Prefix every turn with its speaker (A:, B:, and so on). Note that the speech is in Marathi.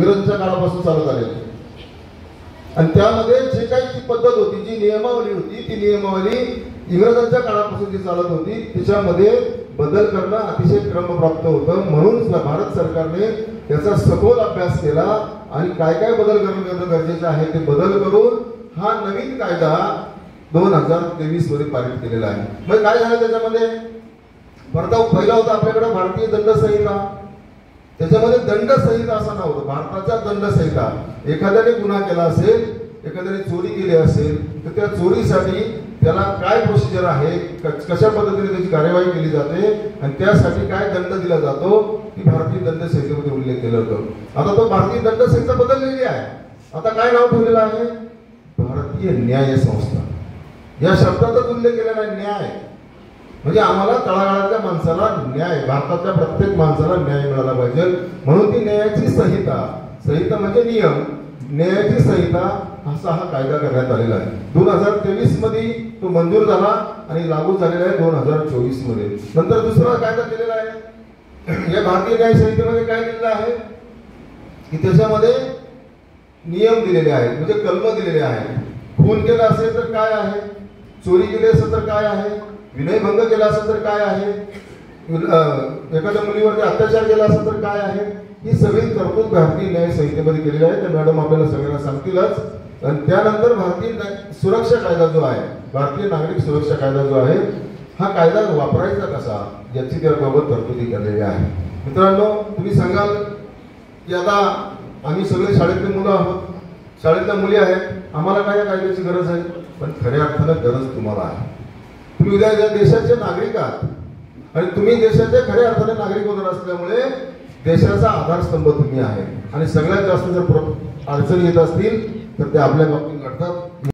A: इंग्रजांच्या काळापासून चालत आलेलं आणि त्यामध्ये जे काही ती पद्धत होती, जी नियमावली होती, ती नियमावली इंग्रजांच्या काळापासून जी चालत होती त्याच्यामध्ये बदल करणं अतिशय क्रमप्राप्त होतं. म्हणून भारत सरकारने त्याचा सखोल अभ्यास केला आणि काय काय बदल करणं गरजेचं आहे ते बदल करून हा नवीन कायदा 2023 मध्ये पारित केलेला आहे. मग काय झालं त्याच्यामध्ये? पहिला होता आपल्याकडे भारतीय दंड संहिता. त्याच्यामध्ये दंड संहिता असं नाव होतं, भारताच्या दंड संहिता. एखाद्याने गुन्हा केला असेल, एखाद्याने चोरी केली असेल तर त्या चोरीसाठी त्याला काय प्रोसिजर आहे, कशा पद्धतीने त्याची कार्यवाही केली जाते आणि त्यासाठी काय दंड दिला जातो ती भारतीय दंड संहितेमध्ये उल्लेख केला होतो. आता तो भारतीय दंड संहिता बदललेली आहे. आता काय नाव ठेवलेलं आहे? भारतीय न्याय संस्था. या शब्दातच उल्लेख केलेला आहे न्याय. म्हणजे आम्हाला तळागाळातल्या माणसाला न्याय, भारताच्या प्रत्येक माणसाला न्याय मिळाला पाहिजे म्हणून ती न्यायाची संहिता, संहिता म्हणजे नियम, न्यायाची संहिता असा हा कायदा करण्यात आलेला आहे. 2023 मध्ये तो मंजूर झाला आणि लागू झालेला आहे 2024 मध्ये. नंतर दुसरा कायदा केलेला आहे. या भारतीय न्याय संहितेमध्ये काय दिलेलं आहे की त्याच्यामध्ये नियम दिलेले आहेत, म्हणजे कलम दिलेले आहेत. खून केला असेल तर काय आहे, चोरी केली असेल तर काय आहे, विनयभंग केला असेल तर काय आहे, एखाद्या मुलीवरती अत्याचार केला असेल तर काय आहे, ही सगळी तरतूद भारतीय न्याय संहितेमध्ये केलेली आहे. तर मॅडम आपल्याला सगळ्यांना सांगतीलच. आणि त्यानंतर भारतीय सुरक्षा कायदा जो आहे, भारतीय नागरिक सुरक्षा कायदा जो आहे, हा कायदा वापरायचा कसा याची त्याबाबत तरतुदी केलेली आहे. मित्रांनो, तुम्ही सांगाल की आता आम्ही सगळे शाळेतले मुलं आहोत, शाळेतल्या मुली आहेत, आम्हाला काय या कायद्याची गरज आहे? पण खऱ्या अर्थानं गरज तुम्हाला आहे. तुम्ही उद्या या देशाचे नागरिक आहात आणि तुम्ही देशाचे खऱ्या अर्थाने नागरिक होणार असल्यामुळे देशाचा आधारस्तंभ तुम्ही आहे. आणि सगळ्यात जास्त जर अडचणी येत असतील तर ते आपल्या बाबतीत